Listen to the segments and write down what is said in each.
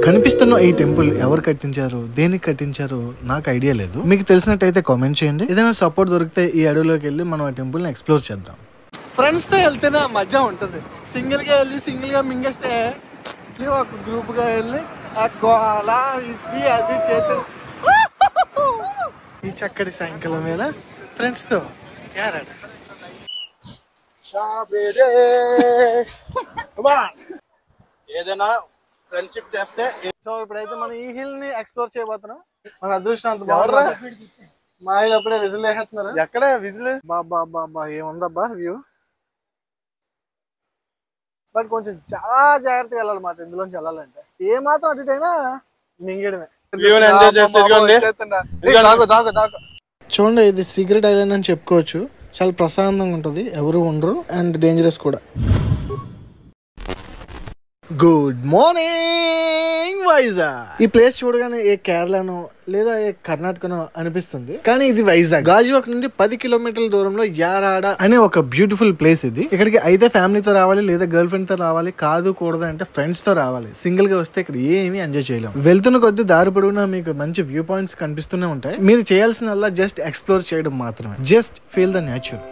కనిపిస్తున్న ఈ టెంపుల్ ఎవరు కట్టించారు, దేనికి కట్టించారు నాకు ఐడియా లేదు. మీకు తెలిసినట్టయితే కామెంట్ చేయండి. ఏదైనా సపోర్ట్ దొరికితే ఈ అడవిలోకి వెళ్ళి మనం ఆ టెంపుల్ ని ఎక్స్ప్లోర్ చేద్దాం. ఫ్రెండ్స్ తో వెళ్తేనే మజా ఉంటది. సింగిల్ గా వెళ్ళి సింగిల్ గా మింగేస్తే ఒక గ్రూప్ గా వెళ్ళి అలా ఇది అది చేతి ఈ చక్కటి సాయంకాలం వేళ ఫ్రెండ్స్ తో ఏదైనా ఫ్రెండ్షిప్ చేస్తే. సో ఇప్పుడైతే మనం ఈ హిల్ ని ఎక్స్ప్లోర్ చేయబోతున్నాం. మన అదృష్టం అంత బాగుంది. మా ఇల్లు అప్పుడే విజిల్ వేసేస్తున్నారు. ఎక్కడ విజిల్? బాబా బాబా ఏముందబ్బా వ్యూ. బట్ కొంచెం చాలా జాగ్రత్తగా వెళ్ళాలన్నమాట ఇందులోంచి వెళ్ళాలంటే. ఏ మాత్రం అటు అయినా మింగడమే. చూడండి ఇది సీక్రెట్ ఐలాండ్ అని చెప్పుకోవచ్చు. చాలా ప్రశాంతంగా ఉంటుంది, ఎవరు ఉండరు అండ్ డేంజరస్ కూడా. Good morning Vizag. ఈ ప్లేస్ చూడగానే ఏ కేరళనో లేదా ఏ కర్ణాటకనో అనిపిస్తుంది, కానీ ఇది వైజాగ్. గాజువాక్ నుండి 10 కిలోమీటర్ల దూరంలో యారాడ అనే ఒక బ్యూటిఫుల్ ప్లేస్ ఇది. ఇక్కడికి అయితే ఫ్యామిలీతో రావాలి లేదా గర్ల్ ఫ్రెండ్ తో రావాలి, కాదు కూడదు అంటే ఫ్రెండ్స్ తో రావాలి. సింగిల్ గా వస్తే ఇక్కడ ఏమీ ఎంజాయ్ చేయలేం. వెళ్తున్న కొద్ది దారి పొడవునా మీకు మంచి వ్యూ పాయింట్స్ కనిపిస్తూనే ఉంటాయి. మీరు చేయాల్సిందల్లా జస్ట్ ఎక్స్ప్లోర్ చేయడం మాత్రమే. Just feel the nature.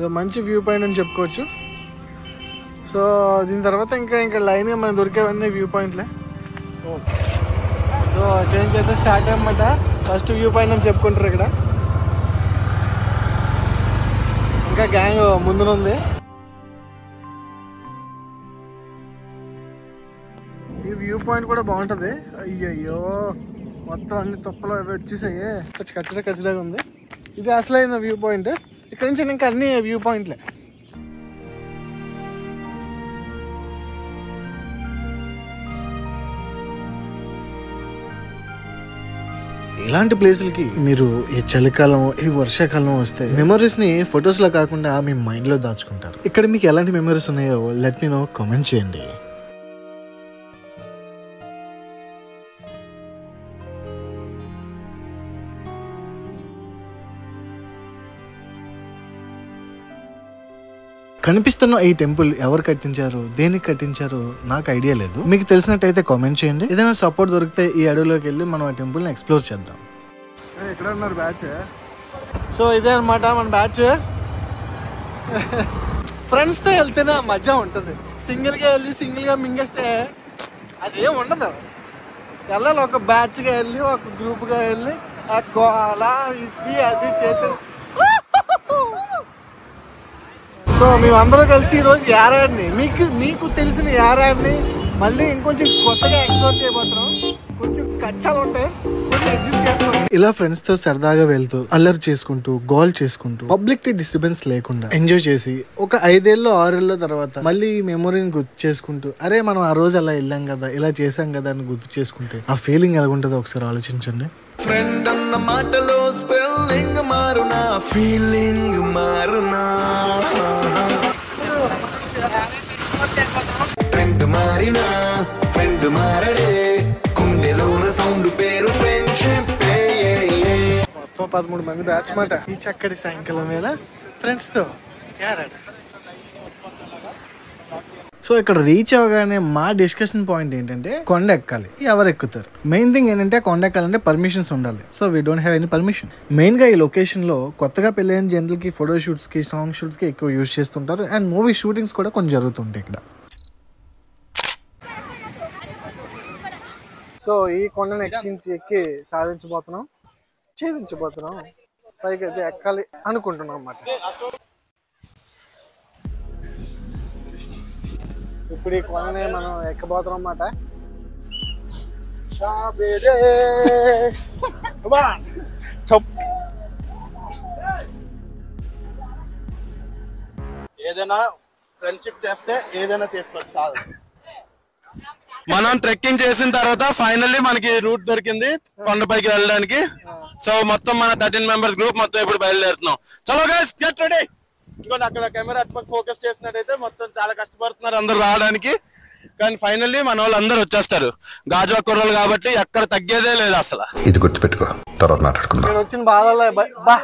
ఇది మంచి వ్యూ పాయింట్ అని చెప్పుకోవచ్చు. సో దీని తర్వాత ఇంకా లైన్గా మనకు దొరికేవన్నీ వ్యూ పాయింట్లే. సో ఇక్కడి నుంచి అయితే స్టార్ట్ అయ్యమాట. ఫస్ట్ వ్యూ పాయింట్ అని చెప్పుకుంటారు. ఇక్కడ ఇంకా గ్యాంగ్ ముందునుంది. ఈ వ్యూ పాయింట్ కూడా బాగుంటది. అయ్యయ్యో మొత్తం అన్ని తుప్పలు అవి వచ్చేసాయి. కచ్చడగా ఉంది. ఇది అసలైన వ్యూ పాయింట్. ఇక్కడ నుంచి ఇంకా అన్ని వ్యూ పాయింట్లే. ఇలాంటి ప్లేసులకి మీరు ఈ చలికాలం ఈ వర్షాకాలం వస్తే మెమరీస్ ని ఫొటోస్ లో కాకుండా మీ మైండ్ లో దాచుకుంటారు. ఇక్కడ మీకు ఎలాంటి మెమరీస్ ఉన్నాయో లెట్ మీ నో, కామెంట్ చేయండి. కనిపిస్తున్న ఈ టెంపుల్ ఎవరు కట్టించారు, దేనికి కట్టించారు నాకు ఐడియా లేదు. మీకు తెలిసినట్టయితే కామెంట్ చేయండి. ఏదైనా సపోర్ట్ దొరికితే ఈ అడవిలోకి వెళ్ళి మనం ఆ టెంపుల్ ని ఎక్స్ప్లోర్ చేద్దాం. ఎక్కడ ఉన్నారు బ్యాచ్? సో ఇదే అనమాట మన బ్యాచ్. ఫ్రెండ్స్ తో వెళ్తేనే మజా ఉంటది. సింగిల్ గా వెళ్ళి సింగిల్ గా మింగేస్తే అదేం ఉండదు. వెళ్ళాలి ఒక బ్యాచ్ గా వెళ్ళి ఒక గ్రూప్ గా వెళ్ళి అలా ఇది అది చేతి. సో మేమందరూ కలిసి ఈరోజు యారాడ్ని మీకు తెలిసిన యారాడ్ని మళ్ళీ ఇంకొంచెం కొత్తగా ఎక్స్ప్లోర్ చేయబోతున్నాం. కొంచెం కచ్చాలు ఉంటాయి, కొంచెం అడ్జస్ట్ చేసుకోండి. ఇలా ఫ్రెండ్స్ తో సరదాగా వెళ్తూ అల్లరి చేసుకుంటూ గోల్ చేసుకుంటూ పబ్లిక్ కి డిస్టర్బెన్స్ లేకుండా ఎంజాయ్ చేసి ఒక 5 ఏళ్ళు 6 ఏళ్ళ తర్వాత మళ్ళీ ఈ మెమొరీని గుర్తు చేసుకుంటూ అరే మనం ఆ రోజు అలా వెళ్ళాం కదా, ఇలా చేసాం కదా అని గుర్తు చేసుకుంటే ఆ ఫీలింగ్ ఎలా ఉంటుందో ఒకసారి ఆలోచించండి. ఫ్రెండ్ అన్న మాటలో స్పెల్లింగ్ మారునా, ఫీలింగ్ మారునా, ఫ్రెండ్ మారినా ఫ్రెండ్ మారడే, కుండెలోన సౌండ్ పేరు ఫ్రెండ్షిప్. మొత్తం 13 మంది బ్యాచ్ మాట. ఈ చక్కటి సాయంకాలం వేళ ఫ్రెండ్స్ తో యారాడ. సో ఇక్కడ రీచ్ అవగానే మా డిస్కషన్ పాయింట్ ఏంటంటే కొండ ఎక్కాలి. ఎవరు ఎక్కుతారు? మెయిన్ థింగ్ ఏంటంటే కొండ ఎక్కాలంటే పర్మిషన్స్ ఉండాలి. So we don't have any permission. Main గా ఈ లొకేషన్ లో కొత్తగా పెళ్ళైన జనరల్కి ఫోటో షూట్స్ కి సాంగ్ షూట్స్ కి ఎక్కువ యూజ్ చేస్తుంటారు అండ్ మూవీ షూటింగ్స్ కూడా కొన్ని జరుగుతుంటాయి ఇక్కడ. సో ఈ కొండను ఎక్కి సాధించబోతున్నాం, ఛేదించబోతున్నాం. పైకి అయితే ఎక్కాలి అనుకుంటున్నాం అన్నమాట. ఇప్పుడు ఈ కొండనే మనం ఎక్కబోతున్నాం అన్నమాట. ఏదైనా ఫ్రెండ్షిప్ చేస్తే ఏదైనా చేసుకోవచ్చు. చాలు. మనం ట్రెక్కింగ్ చేసిన తర్వాత ఫైనల్లీ మనకి రూట్ దొరికింది కొండపైకి వెళ్ళడానికి. సో మొత్తం మన 13 మెంబర్స్ గ్రూప్ మొత్తం ఇప్పుడు బయలుదేరుతున్నాం. చలో గైస్ గెట్ రెడీ. ఇంకోటి అక్కడ కెమెరా అటుపక్క ఫోకస్ చేసినట్టయితే మొత్తం చాలా కష్టపడుతున్నారు అందరు రావడానికి. కానీ ఫైనల్లీ మన వాళ్ళు అందరూ వచ్చేస్తారు. గాజువాక కుర్రోళ్ళు కాబట్టి ఎక్కడ తగ్గేదే లేదు అసలు. ఇది గుర్తుపెట్టుకో, తర్వాత మాట్లాడుకుందాం. ఇక్కడ వచ్చిన బాధల్లో బా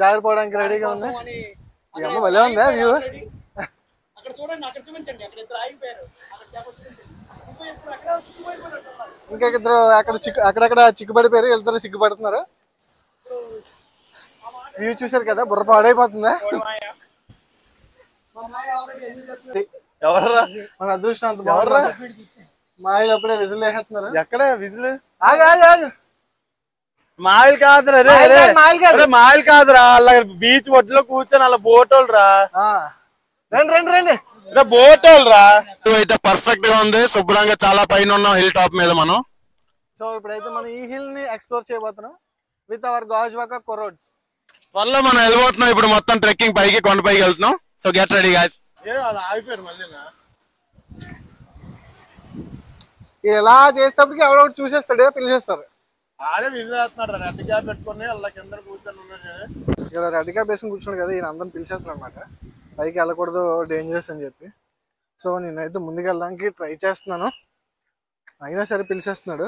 జారిపోవడానికి రెడీగా ఉంది. ఈ అమ్మ భలే ఉందా వ్యూ. ఇంకా ఇద్దరు అక్కడక్కడ చిక్కుపడిపోయారు, వెళ్తారు సిగ్గుపడుతున్నారు. వ్యూ చూసారు కదా, బుర్ర పాడైపోతుందా. ఎవర్రా మన అదృష్టం అంత బాగుందా. మాయలు అప్పుడే విజిల్ వేసేస్తున్నారు. ఎక్కడ విజిల్? ఆగు. మాయిల్ కాదురా, మాయిల్ కాదురా, అలా బీచ్ ఒడ్లో కూర్చొని అలా బోటోలు రా. రండి బోటోలు రా. అయితే పర్ఫెక్ట్ గా ఉంది, శుభ్రంగా చాలా పైన ఉన్నాం హిల్ టాప్ మీద మనం. సో ఇప్పుడైతే మనం ఈ హిల్ ని ఎక్స్ప్లోర్ చేయబోతున్నాం విత్ అవర్ గాజువాక కుర్రోడ్స్. త్వరలో మనం వెళ్ళిపోతున్నాం ఇప్పుడు, మొత్తం ట్రెక్కింగ్ పైకి కొండపైకి వెళ్తున్నాం. So get ready guys. ఇలా చేసేటప్పటికి ఎవడొకటి చూసేస్తాడు, పిలిచేస్తారు. ఇలా రెడ్ క్యాప్ వేసుకుని కూర్చున్నాడు కదా, ఈయన అందరం పిలిచేస్తాడు అనమాట. పైకి వెళ్ళకూడదు, డేంజరస్ అని చెప్పి. సో నేనైతే ముందుకు వెళ్ళడానికి ట్రై చేస్తున్నాను, అయినా సరే పిలిచేస్తున్నాడు.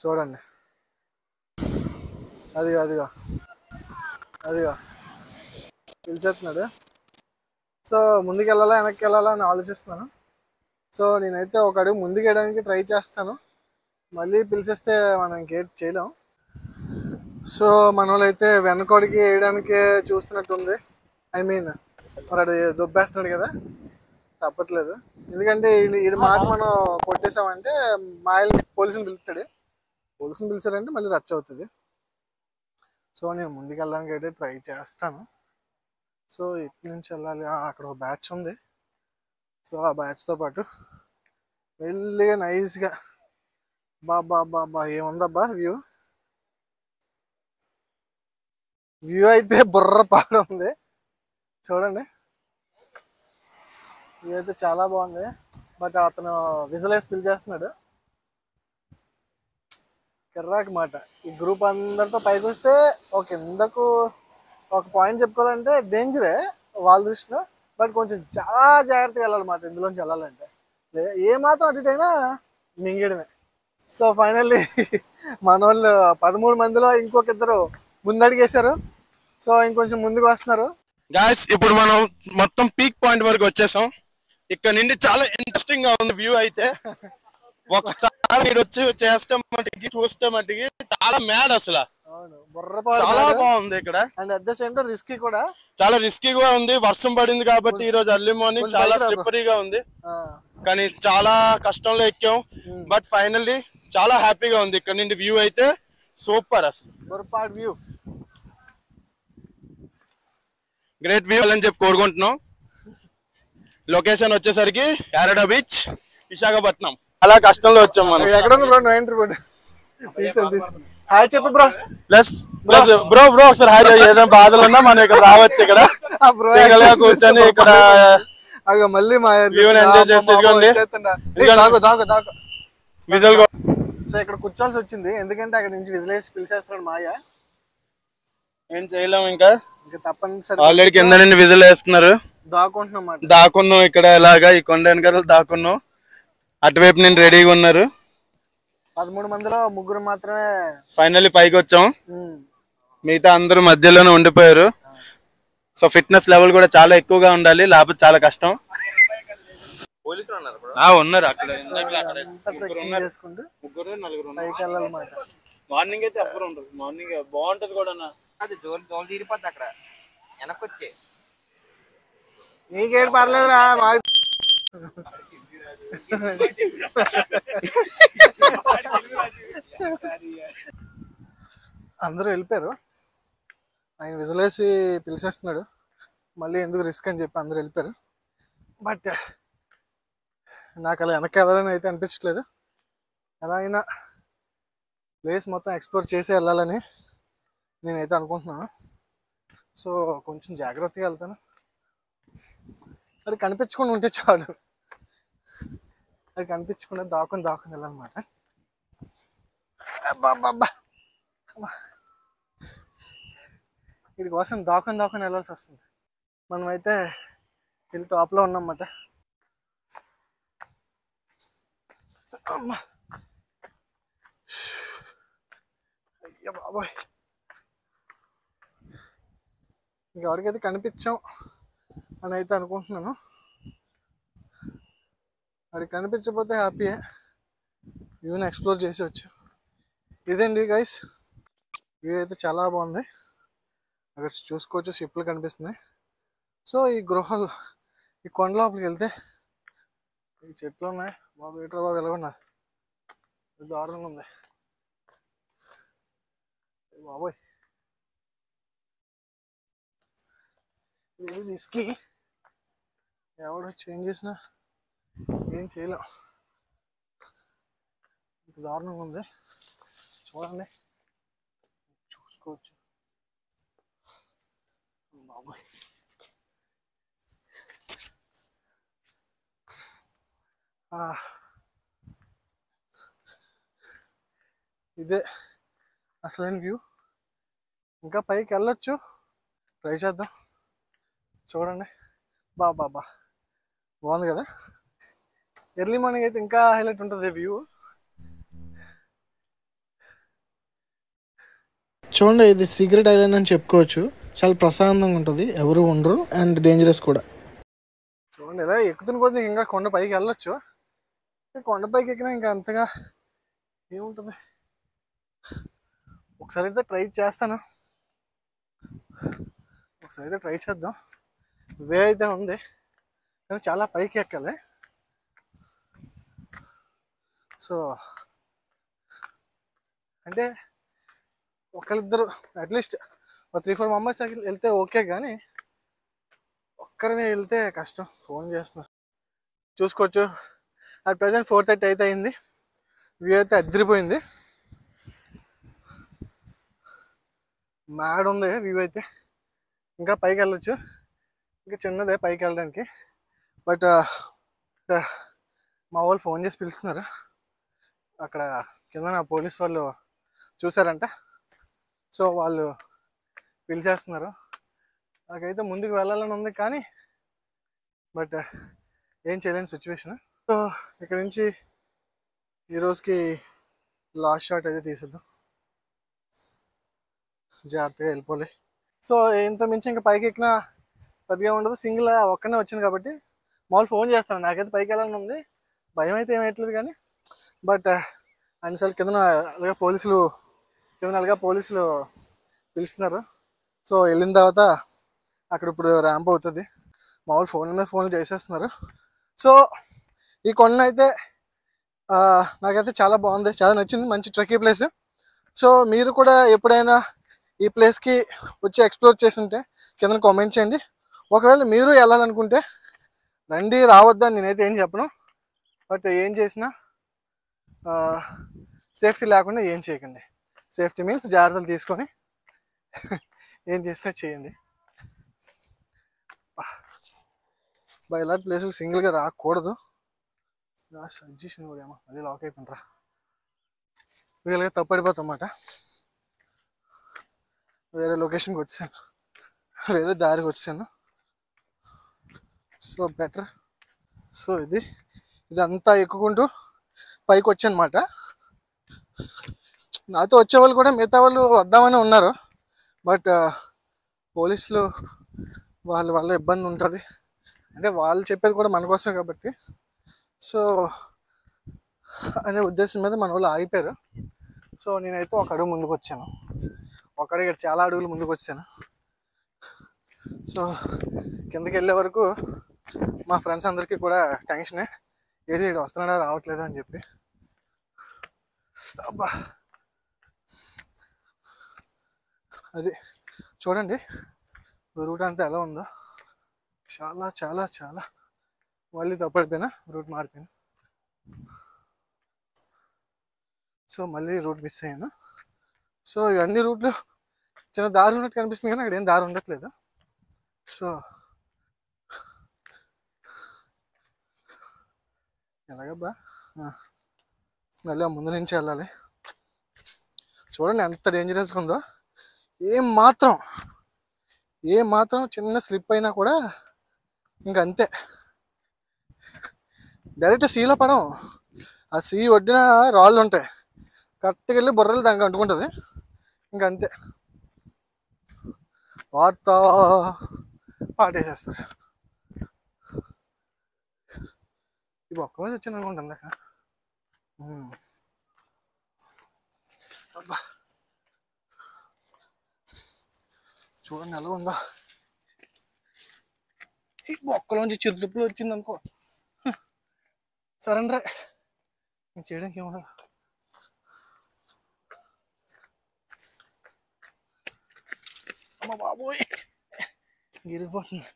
చూడండి, అదిగో పిలిచేస్తున్నాడు. సో ముందుకు వెళ్ళాలా వెనక్కి వెళ్ళాలా అని ఆలోచిస్తున్నాను. సో నేనైతే ఒక అడుగు ముందుకు వేయడానికి ట్రై చేస్తాను, మళ్ళీ పిలిచేస్తే మనం ఇంకేం చేయలేం. సో మన వాళ్ళు అయితే వెనకడికి వేయడానికి చూస్తున్నట్టుంది. ఐ మీన్ మరి అది దొబ్బేస్తున్నాడు కదా, తప్పట్లేదు. ఎందుకంటే ఇది మాట మనం కొట్టేసామంటే మాయల్ని పోలీసుని పిలుస్తాడు. పోలీసుని పిలిచారంటే మళ్ళీ రచ్చ అవుతుంది. సో నేను ముందుకు వెళ్ళడానికి అయితే ట్రై చేస్తాను. సో ఇటు నుంచి వెళ్ళాలి. అక్కడ ఒక బ్యాచ్ ఉంది. సో ఆ బ్యాచ్తో పాటు వెళ్ళిగా నైస్గా బాబా ఏముందబ్బా వ్యూ అయితే బుర్ర పాడు ఉంది. చూడండి, వ్యూ అయితే చాలా బాగుంది. బట్ అతను విజిల్ వేసి పిల్ చేస్తున్నాడు. కిర్రాక్ మాట. ఈ గ్రూప్ అందరితో పైకి వస్తే కిందకు ఒక పాయింట్ చెప్పుకోవాలంటే డేంజరే వాళ్ళ దృష్టిలో. బట్ కొంచెం చాలా జాగ్రత్తగా వెళ్ళాలన్నమాట ఇందులోంచి వెళ్ళాలంటే. ఏ మాత్రం అటు ఇటు అయినా మింగడమే. సో ఫైనల్లీ మన వాళ్ళు 13 మందిలో ఇంకొక ఇద్దరు ముందడిగేశారు. సో ఇంకొంచెం ముందుకు వస్తున్నారు. గాయ్స్ ఇప్పుడు మనం మొత్తం పీక్ పాయింట్ వరకు వచ్చేసాం. ఇక్కడ నుండి చాలా ఇంట్రెస్టింగ్ గా ఉంది వ్యూ అయితే. ఒకసారి వచ్చి చేస్తే మటుకి చూస్తే మటుకి చాలా మ్యాడ్ అసలు. చాలా బాగుంది ఇక్కడ. And at the same time risky కూడా, చాలా రిస్కీగా ఉంది. వర్షం పడింది కాబట్టి ఈ రోజు ఎర్లీ మార్నింగ్ చాలా స్లిప్పరీగా ఉంది. కానీ చాలా కష్టంలో ఎక్కాం. బట్ ఫైనల్లీ చాలా హ్యాపీగా ఉంది. ఇక్కడ నుండి వ్యూ అయితే సూపర్ అసలు. వ్యూ గ్రేట్ వ్యూ అని చెప్పి కోరుకుంటున్నాం. లొకేషన్ వచ్చేసరికి యారడా బీచ్, విశాఖపట్నం. అలా కష్టంలో వచ్చాం మనం. ఎక్కడ ఉంది బ్రో? ఎంట్రీ బోర్డు హాయ్ చెప్పు బ్రో. ప్లస్ బ్రో ఒకసారి హాయ్. ఏదైనా బాధలు ఉన్నా మనం ఇక్కడ రావచ్చు. ఇక్కడ కూర్చొని ఇక్కడ మళ్ళీ మా ఎంజాయ్ చేస్తే సో ఇక్కడ కూర్చోాల్సి వచ్చింది. ఎందుకంటే అక్కడ నుంచి విజిల్ వేసి పిలిచేస్తున్నాడు మాయ. ఏం చేయలేము ఇంకా తప్పనిసరి. ఆల్రెడీ కింద నుండి విజిల్ వేస్తున్నారు. దాక్కున్నాం ఇక్కడ ఇలాగా ఈ కొండ వెనకాల దాక్కున్నాం. అటువైపు నేను రెడీగా ఉన్నారు. 13 మందిలో 3 మాత్రమే ఫైనల్లీ పైకి వచ్చాం. మిగతా అందరూ మధ్యలోనే ఉండిపోయారు. సో ఫిట్నెస్ లెవెల్ కూడా చాలా ఎక్కువగా ఉండాలి, లేకపోతే చాలా కష్టం. ఉన్నారు అక్కడ. మార్నింగ్ అయితే ఎవ్వరు ఉండరు. మార్నింగ్ బాగుంటది కూడా. తీరిపోద్ది అక్కడ వెనక్కి వచ్చే. నీకేం పర్లేదురా. అందరూ వెళ్ళిపోయారు. ఆయన విజిలేసి పిలిచేస్తున్నాడు. మళ్ళీ ఎందుకు రిస్క్ అని చెప్పి అందరూ వెళ్ళిపోయారు. బట్ నాకు అలా వెనక్కి వెళ్ళాలని అయితే అనిపించట్లేదు. ఎలా అయినా ప్లేస్ మొత్తం ఎక్స్ప్లోర్ చేసి వెళ్ళాలని నేనైతే అనుకుంటున్నాను. సో కొంచెం జాగ్రత్తగా వెళ్తాను. అది కనిపించకుండా ఉంటే చాలు. అది కనిపించకుండా దాక్కుని వెళ్ళాలన్నమాట. వీడి కోసం దాక్కుని వెళ్ళాల్సి వస్తుంది. మనమైతే వీళ్ళు టాప్లో ఉన్నామన్నమాట. అమ్మా అయ్య బాబాయ్, ఇంకెవరికైతే కనిపించాం అని అయితే అనుకుంటున్నాను. అది కనిపించకపోతే హ్యాపీయే, వ్యూని ఎక్స్ప్లోర్ చేసేవచ్చు. ఇదండి గైస్, వ్యూ అయితే చాలా బాగుంది. అక్కడ చూసుకోవచ్చు, షిప్లు కనిపిస్తున్నాయి. సో ఈ గృహాలు, ఈ కొండ లోపలికి వెళ్తే ఈ చెట్లు ఉన్నాయి. బాబు ఏటర్ బాబు ఎలాగున్నా దారుణంగా ఉంది బాబోయ్. ఇది రిస్కీ, ఎవడో చేంజ్ చేసినా ఏం చేయలేం. ఇంత దారుణంగా ఉంది చూడండి, చూసుకోవచ్చు బాబోయ్. ఇదే అసలైన వ్యూ. ఇంకా పైకి వెళ్ళొచ్చు, ట్రై చేద్దాం. చూడండి బాబా బాగుంది కదా. ఎర్లీ మార్నింగ్ అయితే ఇంకా హైలైట్ ఉంటుంది వ్యూ. చూడండి, ఇది సీక్రెట్ ఐలాండ్ అని చెప్పుకోవచ్చు. చాలా ప్రశాంతంగా ఉంటుంది, ఎవరు ఉండరు, అండ్ డేంజరస్ కూడా. చూడండి ఇలా ఎక్కుతున్న కొద్ది ఇంకా కొండ పైకి వెళ్ళొచ్చు. కొండ పైకి ఎక్కినా ఇంకా అంతగా ఏముంటుంది. ఒకసారి అయితే ట్రై చేస్తాను, ఒకసారి అయితే ట్రై చేద్దాం. వే అయితే ఉంది కానీ చాలా పైకి ఎక్కాలి. సో అంటే ఒకరిద్దరు అట్లీస్ట్ 3-4 మెంబర్స్ వెళ్తే ఓకే, కానీ ఒక్కరినే వెళ్తే కష్టం. ఫోన్ చేస్తున్నారు చూసుకోవచ్చు. అట్ ప్రజెంట్ 4:30 అయితే అయింది. వ్యూ అయితే అదిరిపోయింది, మ్యాడ్ ఉంది వ్యూ అయితే. ఇంకా పైకి వెళ్ళొచ్చు, ఇంకా చిన్నదే పైకి వెళ్ళడానికి. బట్ మా వాళ్ళు ఫోన్ చేసి పిలుస్తున్నారు. అక్కడ కింద నా పోలీస్ వాళ్ళు చూసారంట, సో వాళ్ళు పిలిచేస్తున్నారు. నాకైతే ముందుకు వెళ్ళాలని ఉంది కానీ బట్ ఏం చేయలేని సిచ్యువేషన్. సో ఇక్కడ నుంచి ఈరోజుకి లాస్ట్ షాట్ అయితే తీసేద్దాం, జాగ్రత్తగా వెళ్ళిపోలే. సో ఇంత మించి ఇంకా పైకి ఎక్కినా పెద్దగా ఉండదు. సింగిల్ ఒక్కనే వచ్చింది కాబట్టి మామూలు ఫోన్ చేస్తాను. నాకైతే పైకి వెళ్ళాలని ఉంది, భయం అయితే ఏమయ్యట్లేదు కానీ బట్ అన్నిసార్లు కింద అలాగే పోలీసులు పిలుస్తున్నారు. సో వెళ్ళిన తర్వాత అక్కడ ఇప్పుడు ర్యాంప్ అవుతుంది. మామూలు ఫోన్ల మీద ఫోన్లు చేసేస్తున్నారు. సో ఈ కొండ అయితే నాకైతే చాలా బాగుంది, చాలా నచ్చింది, మంచి ట్రెక్కీ ప్లేస్. సో మీరు కూడా ఎప్పుడైనా ఈ ప్లేస్కి వచ్చి ఎక్స్ప్లోర్ చేసి ఉంటే కింద కామెంట్ చేయండి. ఒకవేళ మీరు వెళ్ళాలనుకుంటే రండి, రావద్దని నేనైతే ఏం చెప్పను. బట్ ఏం చేసినా సేఫ్టీ లేకుండా ఏం చేయకండి. సేఫ్టీ మీన్స్ జాగ్రత్తలు తీసుకొని ఏం చేసినా చేయండి. ఇలాంటి ప్లేసులు సింగిల్గా రాకూడదు. సజెషన్ కూడా ఏమో మళ్ళీ లాక్ అయిపోయినరా, వీళ్ళగా తప్పడిపోతాం అన్నమాట. వేరే లొకేషన్కి వచ్చాను, వేరే దారికి వచ్చాను. So better. సో ఇదంతా ఎక్కుకుంటూ పైకి వచ్చానమాట. నాతో వచ్చేవాళ్ళు కూడా మిగతా వాళ్ళు వద్దామని ఉన్నారు. బట్ పోలీసులు వాళ్ళ ఇబ్బంది ఉంటుంది, అంటే వాళ్ళు చెప్పేది కూడా మన కోసమే కాబట్టి. సో అనే ఉద్దేశం మీద మన వాళ్ళు ఆగిపోయారు. సో నేనైతే ఒక అడుగు ముందుకు వచ్చాను, ఇక్కడ చాలా అడుగులు ముందుకు వచ్చాను. సో కిందకి వెళ్ళే వరకు మా ఫ్రెండ్స్ అందరికీ కూడా టెన్షనే, ఏది ఇక్కడ వస్తున్నాడా రావట్లేదా అని చెప్పి. అబ్బా అది చూడండి రూట్ అంతా ఎలా ఉందో. చాలా చాలా చాలా మళ్ళీ తప్పడిపోయినా, రూట్ మారిపోయినా. సో మళ్ళీ రూట్ మిస్ అయ్యాను. సో ఇవన్నీ రూట్లు చిన్న దారి ఉన్నట్టు కనిపిస్తుంది కానీ అక్కడ ఏం దారి ఉండట్లేదు. సో ఎలాగబ్బా, మళ్ళీ ముందు నుంచి వెళ్ళాలి. చూడండి ఎంత డేంజరస్గా ఉందో. ఏం మాత్రం చిన్న స్లిప్ అయినా కూడా ఇంకంతే, డైరెక్ట్ సీలో పడం. ఆ సీ ఒడ్డిన రాళ్ళు ఉంటాయి, కరెక్ట్గా వెళ్ళి బుర్రలు దానికి అంటుకుంటుంది, ఇంకంతే పాటేసేస్తారు. ఇవి ఒక్క రోజు వచ్చింది అనుకుంటా ఇందాక. అబ్బా చూడండి ఎలా ఉందా, ఈ బొక్కలోంచి చిరుతుప్పులు వచ్చింది అనుకో సరేండ్రే, నేను చేయడానికి ఏమన్నా. అమ్మ బాబోయ్ గిరిపోతుంది.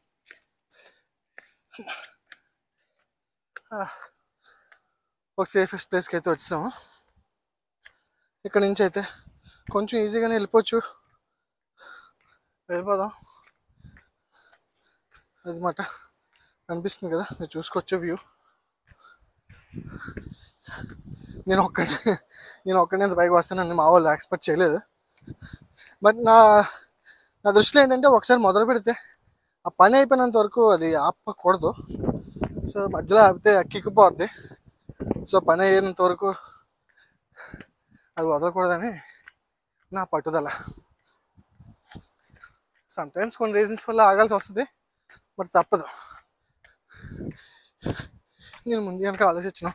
ఒక సేఫెస్ట్ ప్లేస్కి అయితే వచ్చాము. ఇక్కడ నుంచి అయితే కొంచెం ఈజీగానే వెళ్ళిపోదాం. అది మాట కనిపిస్తుంది కదా, మీరు చూసుకోవచ్చు వ్యూ. నేను ఒక్కడిని ఎంత పైకి వస్తానని మా వాళ్ళు ఎక్స్పెక్ట్ చేయలేదు. బట్ నా దృష్టిలో ఏంటంటే ఒకసారి మొదలు పెడితే ఆ పని అయిపోయినంత వరకు అది ఆపకూడదు. సో మధ్యలో ఆపితే ఎక్కిపోద్ది. సో పని అయ్యేంత వరకు అది వదలకూడదని నా పట్టుదల. సమ్టైమ్స్ కొన్ని రీజన్స్ వల్ల ఆగాల్సి వస్తుంది, బట్ తప్పదు. నేను ముందు కనుక ఆలోచించిన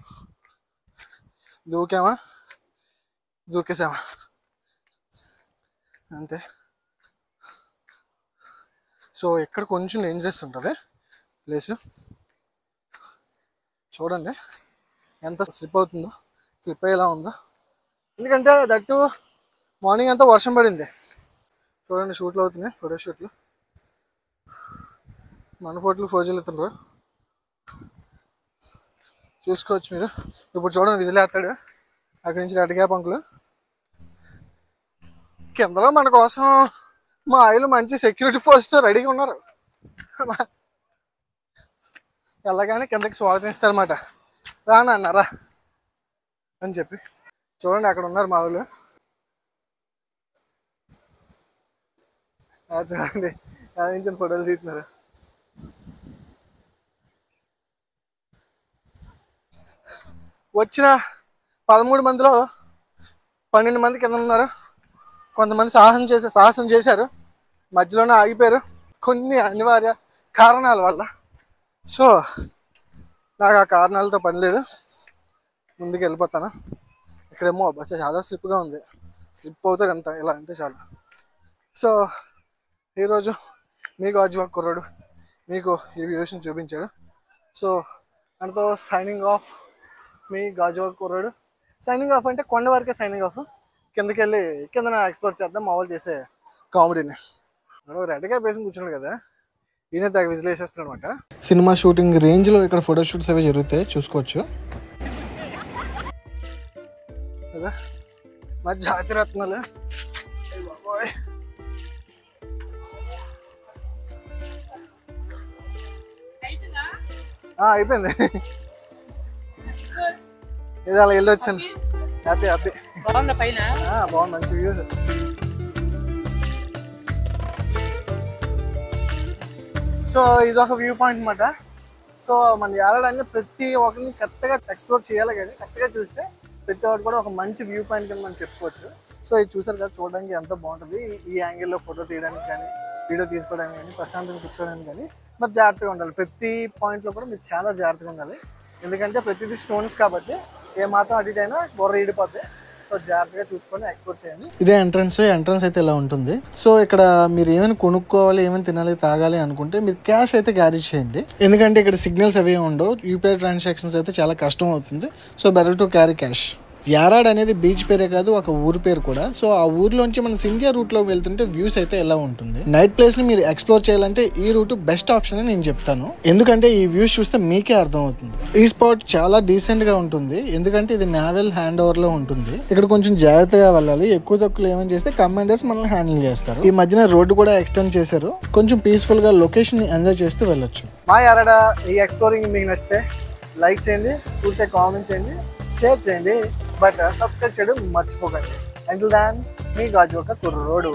దూకేసామా అంతే. సో ఇక్కడ కొంచెం డేంజరస్ ఉంటుంది ప్లేస్. చూడండి ఎంత స్లిప్ అవుతుందో, స్లిప్ అయ్యేలా ఉందో. ఎందుకంటే దట్టు మార్నింగ్ అంతా వర్షం పడింది. చూడండి షూట్లు అవుతున్నాయి, ఫోటో షూట్లు. మన ఫోటోలు ఫోజులు ఎత్తున్నారు, చూసుకోవచ్చు మీరు. ఇప్పుడు చూడండి విజిలేస్తాడు అక్కడి నుంచి రెడ్ క్యాప్ అంకులు. కిందలో మన కోసం మా ఆయిలు మంచి సెక్యూరిటీ ఫోర్స్తో రెడీగా ఉన్నారు. వెళ్ళగానే కిందకి స్వాగతిస్తారన్నమాట, రానన్నారా అని చెప్పి. చూడండి అక్కడ ఉన్నారు మా వాళ్ళు. చూడండి నుంచి ఫోటోలు తీస్తున్నారు. వచ్చిన 13 మందిలో 12 మంది కింద ఉన్నారు. కొంతమంది సాహసం చేశారు, మధ్యలోనే ఆగిపోయారు కొన్ని అనివార్య కారణాల వల్ల. సో నాకు ఆ కారణాలతో పని లేదు, ముందుకు వెళ్ళిపోతాను. ఇక్కడేమో చాలా స్లిప్గా ఉంది, స్లిప్ అవుతారు ఎంత ఇలా అంటే చాలా. సో ఈరోజు మీ గాజువాక కుర్రాడు మీకు ఈ వ్యూస్ని చూపించాడు. సో అంతో సైనింగ్ ఆఫ్ మీ గాజువాక కుర్రాడు. సైనింగ్ ఆఫ్ అంటే కొండ వరకే సైనింగ్ ఆఫ్, కిందకి వెళ్ళి కింద ఎక్స్ప్లోర్ చేద్దాం మా వాళ్ళు చేసే కామెడీని. రెడ్గా పేసి కూర్చున్నాడు కదా, ఈయన తెగ విజిల్ వేసేస్తాడు అనమాట. సినిమా షూటింగ్ రేంజ్లో ఇక్కడ ఫోటో షూట్స్ అవి జరుగుతాయి, చూసుకోవచ్చు. కదా మా జాతి రత్నాలు. బాబోయ్ అయిపోయింది, ఇది అలా వెళ్ళి వచ్చాను. హ్యాపీ బాగుంది, మంచి వ్యూస్. సో ఇది ఒక వ్యూ పాయింట్ అనమాట. సో మన యారాడాన్ని ప్రతి ఒక్కరిని కరెక్ట్గా ఎక్స్ప్లోర్ చేయాలి, కానీ కరెక్ట్గా చూస్తే ప్రతి ఒక్కటి కూడా ఒక మంచి వ్యూ పాయింట్ కింద మనం చెప్పుకోవచ్చు. సో ఇది చూసారు కదా, చూడడానికి ఎంతో బాగుంటుంది. ఈ యాంగిల్లో ఫోటో తీయడానికి కానీ, వీడియో తీసుకోవడానికి కానీ, ప్రశాంతంగా కూర్చోడానికి కానీ మరి జాగ్రత్తగా ఉండాలి. ప్రతి పాయింట్లో కూడా మీరు చాలా జాగ్రత్తగా ఉండాలి, ఎందుకంటే ప్రతిదీ స్టోన్స్ కాబట్టి ఏ మాత్రం అటు ఇటు అయినా బొర్ర ఈడిపోతాయి. సో జాగ్రత్తగా చూసుకొని ఎక్స్ప్లోర్ చేయండి. ఇదే ఎంట్రన్స్ అయితే ఇలా ఉంటుంది. సో ఇక్కడ మీరు ఏమైనా కొనుక్కోవాలి, ఏమైనా తినాలి, తాగాలి అనుకుంటే మీరు క్యాష్ అయితే క్యారీ చేయండి, ఎందుకంటే ఇక్కడ సిగ్నల్స్ అవి ఉండవు. యూపీఐ ట్రాన్సాక్షన్స్ అయితే చాలా కష్టం అవుతుంది. So better to carry cash. Yarada అనేది బీచ్ పేరే కాదు, ఒక ఊరు పేరు కూడా. సో ఆ ఊర్లోంచి మన సింధియా రూట్ లో వెళ్తుంటే వ్యూస్ అయితే ఎలా ఉంటుంది. నైట్ ప్లేస్ ని మీరు ఎక్స్ప్లోర్ చేయాలంటే ఈ రూట్ బెస్ట్ ఆప్షన్ అని నేను చెప్తాను, ఎందుకంటే ఈ వ్యూస్ చూస్తే మీకే అర్థం అవుతుంది. ఈ స్పాట్ చాలా డీసెంట్ గా ఉంటుంది, ఎందుకంటే ఇది నావెల్ హ్యాండ్ ఓవర్ లో ఉంటుంది. ఇక్కడ కొంచెం జాగ్రత్తగా వెళ్ళాలి, ఎక్కువ తక్కువ ఏమని చేస్తే కమాండర్స్ మనల్ని హ్యాండిల్ చేస్తారు. ఈ మధ్యన రోడ్డు కూడా ఎక్స్టెండ్ చేశారు, కొంచెం పీస్ఫుల్ గా లొకేషన్ ని ఎంజాయ్ చేస్తూ వెళ్ళొచ్చు. మా యారాడ ఈ ఎక్స్ప్లోరింగ్ మీకు నచ్చితే లైక్ చేయండి, పూర్తిగా కామెంట్ చేయండి, షేర్ చేయండి, బట్ సబ్స్క్రైబ్ చేయడం మర్చిపోకండి. అంటిల్ దాన్ మీ గాజువాక కుర్రోడు.